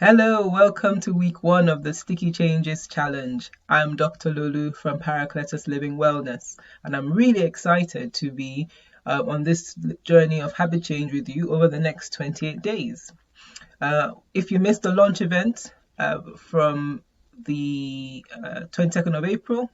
Hello, welcome to week 1 of the Sticky Changes Challenge. I'm Dr. Lolu from Parakletus Living Wellness, and I'm really excited to be on this journey of habit change with you over the next 28 days. If you missed the launch event from the 22nd of April,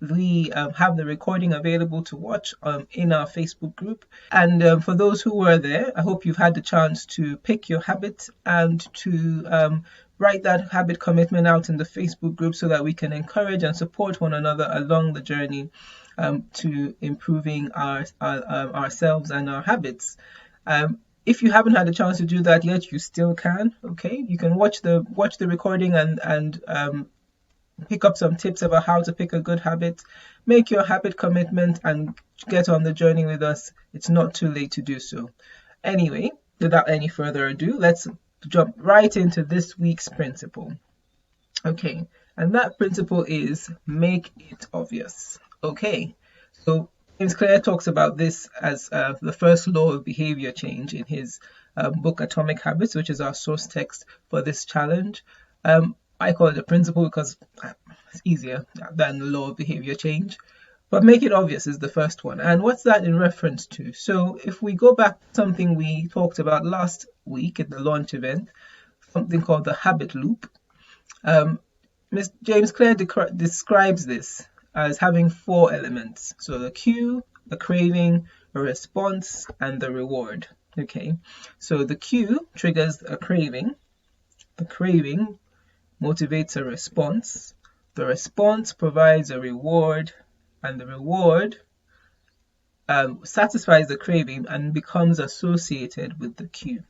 we have the recording available to watch in our Facebook group. And for those who were there, I hope you've had the chance to pick your habit and to write that habit commitment out in the Facebook group so that we can encourage and support one another along the journey to improving ourselves and our habits. If you haven't had a chance to do that yet, you still can. Okay, you can watch the recording and pick up some tips about how to pick a good habit, make your habit commitment, and get on the journey with us. It's not too late to do so. Anyway, without any further ado, let's jump right into this week's principle. Okay, and that principle is make it obvious. Okay, so James Clear talks about this as the first law of behavior change in his book Atomic Habits, which is our source text for this challenge. I call it a principle because it's easier than the law of behavior change. But make it obvious is the first one. And what's that in reference to? So if we go back to something we talked about last week at the launch event, something called the habit loop, James Clear describes this as having 4 elements. So the cue, the craving, a response, and the reward. Okay, so the cue triggers a craving. The craving motivates a response. The response provides a reward, and the reward satisfies the craving and becomes associated with the cue.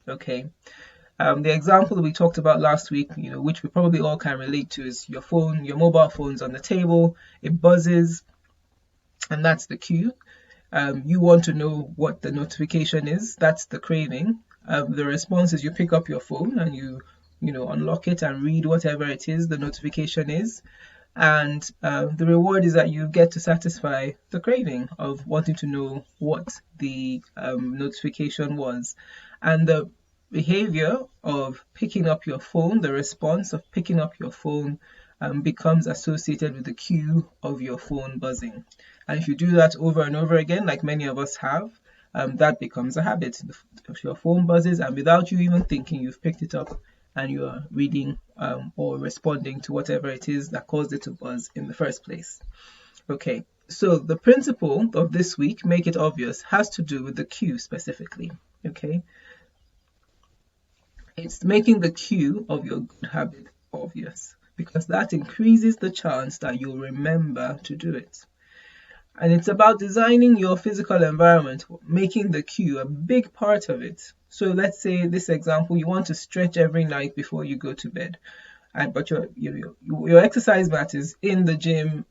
Okay. The example that we talked about last week, which we probably all can relate to, is your mobile phone's on the table, it buzzes, and that's the cue. You want to know what the notification is. That's the craving. The response is you pick up your phone and you unlock it and read whatever it is the notification is. And the reward is that you get to satisfy the craving of wanting to know what the notification was. And the behavior of picking up your phone, the response of picking up your phone becomes associated with the cue of your phone buzzing. And if you do that over and over again, like many of us have, that becomes a habit. If your phone buzzes and without you even thinking, you've picked it up and you are reading or responding to whatever it is that caused it to buzz in the first place. Okay, so the principle of this week, make it obvious, has to do with the cue specifically. Okay, it's making the cue of your good habit obvious because that increases the chance that you'll remember to do it. And it's about designing your physical environment, making the cue a big part of it. So let's say this example, you want to stretch every night before you go to bed, but your exercise mat is in the gym,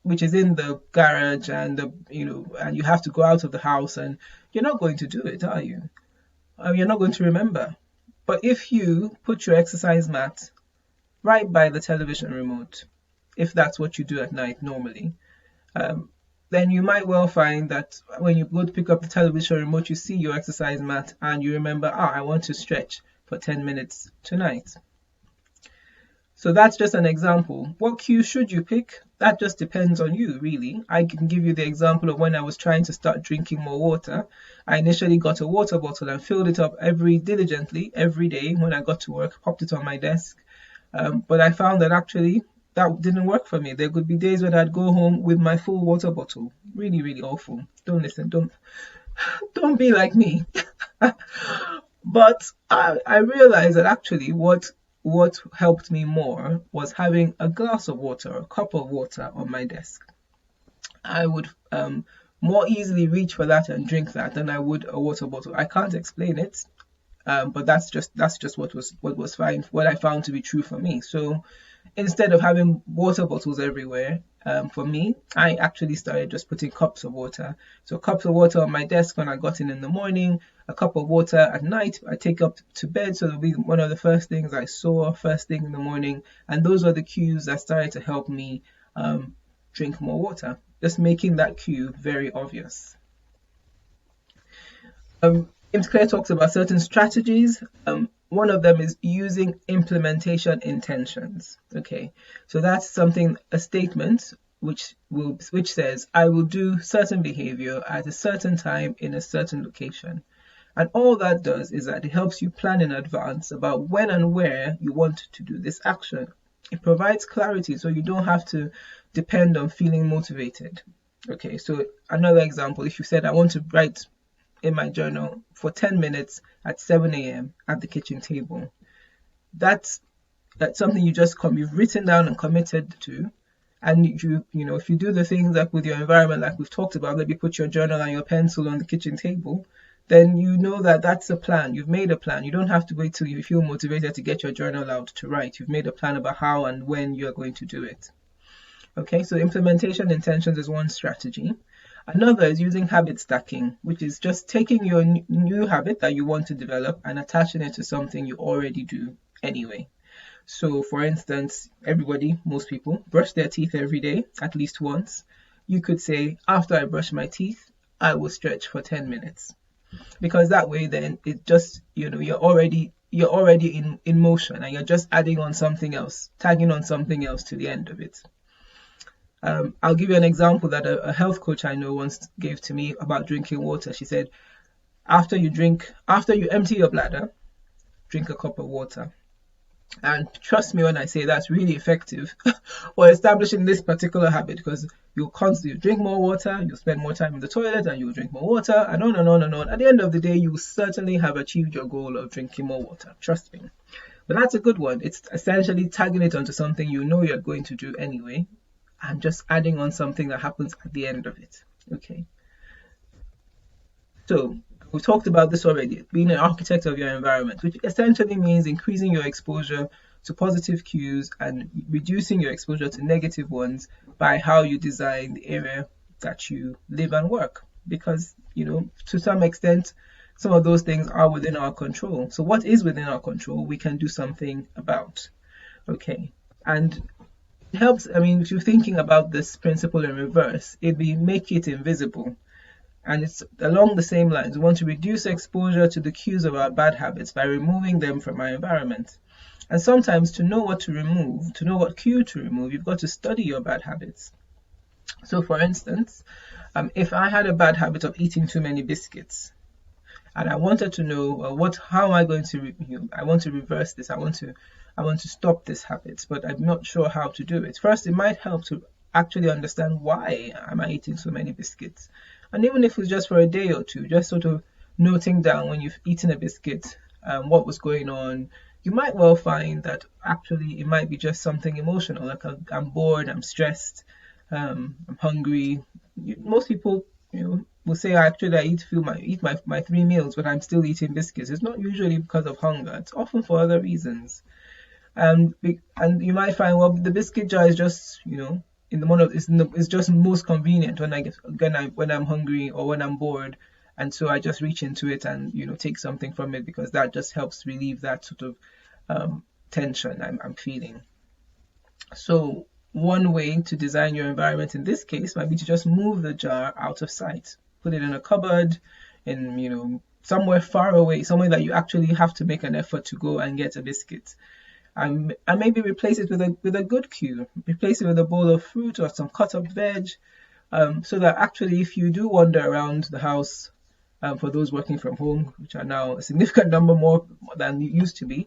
which is in the garage, and and you have to go out of the house, and you're not going to do it, are you? You're not going to remember. But if you put your exercise mat right by the television remote, if that's what you do at night normally, then you might well find that when you go to pick up the television remote, you see your exercise mat and you remember, I want to stretch for 10 minutes tonight. So that's just an example. What cue should you pick? That just depends on you, really. I can give you the example of when I was trying to start drinking more water. I initially got a water bottle and filled it up diligently every day when I got to work, popped it on my desk. But I found that actually that didn't work for me. There could be days when I'd go home with my full water bottle. Really, really awful. Don't listen. Don't be like me. But I realized that actually what helped me more was having a glass of water, a cup of water on my desk. I would more easily reach for that and drink that than I would a water bottle. I can't explain it, but that's just what I found to be true for me. So instead of having water bottles everywhere, for me, I actually started just putting cups of water. So cups of water on my desk when I got in the morning, a cup of water at night I take up to bed. So it'll be one of the first things I saw first thing in the morning. And those are the cues that started to help me drink more water. Just making that cue very obvious. James Clear talks about certain strategies one of them is using implementation intentions. Okay, so that's something, a statement which says, I will do certain behavior at a certain time in a certain location. And all that does is that it helps you plan in advance about when and where you want to do this action. It provides clarity so you don't have to depend on feeling motivated. Okay, so another example, if you said, I want to write in my journal for 10 minutes at 7 a.m. at the kitchen table, that's something you've written down and committed to. And if you do the things like with your environment, like we've talked about, maybe put your journal and your pencil on the kitchen table, then you know that that's a plan. You've made a plan. You don't have to wait till you feel motivated to get your journal out to write. You've made a plan about how and when you're going to do it. Okay, so implementation intentions is one strategy. Another is using habit stacking, which is just taking your new habit that you want to develop and attaching it to something you already do anyway. So for instance, most people brush their teeth every day, at least once. You could say, after I brush my teeth, I will stretch for 10 minutes. Because that way then it just, you're already in motion, and you're just adding on something else, tagging on something else to the end of it. I'll give you an example that a health coach I know once gave to me about drinking water. She said, after you empty your bladder, drink a cup of water. And trust me when I say that's really effective for establishing this particular habit, because you'll constantly drink more water, you'll spend more time in the toilet, and you'll drink more water, and on and on and on. At the end of the day, you will certainly have achieved your goal of drinking more water. Trust me. But that's a good one. It's essentially tagging it onto something you know you're going to do anyway, and just adding on something that happens at the end of it. Okay. So we talked about this already, being an architect of your environment, which essentially means increasing your exposure to positive cues and reducing your exposure to negative ones by how you design the area that you live and work. Because, to some extent, some of those things are within our control. So what is within our control, we can do something about. Okay. And it helps, if you're thinking about this principle in reverse, make it invisible. And it's along the same lines. We want to reduce exposure to the cues of our bad habits by removing them from our environment. And sometimes to know what to remove, to know what cue to remove, you've got to study your bad habits. So for instance, if I had a bad habit of eating too many biscuits, and I wanted to know, how am I going to, I want to reverse this, I want to stop this habit, but I'm not sure how to do it. First, it might help to actually understand, why am I eating so many biscuits? And even if it's just for a day or two, just sort of noting down when you've eaten a biscuit, what was going on, you might well find that actually it might be just something emotional, like I'm bored, I'm stressed, I'm hungry. Most people, will say, I eat my 3 meals, but I'm still eating biscuits. It's not usually because of hunger. It's often for other reasons. And you might find, well, the biscuit jar is just, in the morning, it's just most convenient when I'm hungry or when I'm bored, and so I just reach into it and take something from it, because that just helps relieve that sort of tension I'm feeling. So one way to design your environment in this case might be to just move the jar out of sight, put it in a cupboard, in somewhere far away, somewhere that you actually have to make an effort to go and get a biscuit. And maybe replace it with a good cue. Replace it with a bowl of fruit or some cut up veg, so that actually, if you do wander around the house, for those working from home, which are now a significant number more than it used to be,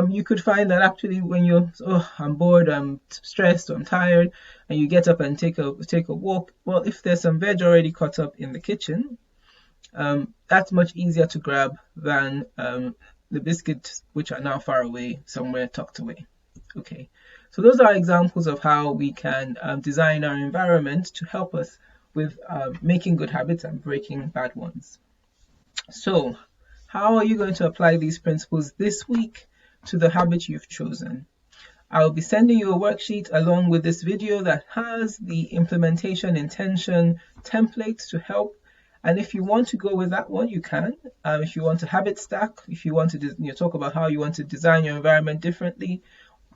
you could find that actually when I'm bored, I'm stressed, or I'm tired, and you get up and take a walk. Well, if there's some veg already cut up in the kitchen, that's much easier to grab than the biscuits, which are now far away, somewhere tucked away. Okay, so those are examples of how we can design our environment to help us with making good habits and breaking bad ones. So how are you going to apply these principles this week to the habit you've chosen? I'll be sending you a worksheet along with this video that has the implementation intention template to help. And if you want to go with that one, you can. If you want to habit stack, if you want to talk about how you want to design your environment differently,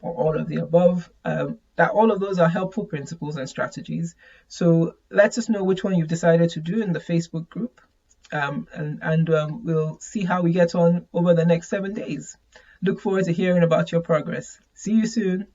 or all of the above, that all of those are helpful principles and strategies. So let us know which one you've decided to do in the Facebook group, and we'll see how we get on over the next 7 days. Look forward to hearing about your progress. See you soon.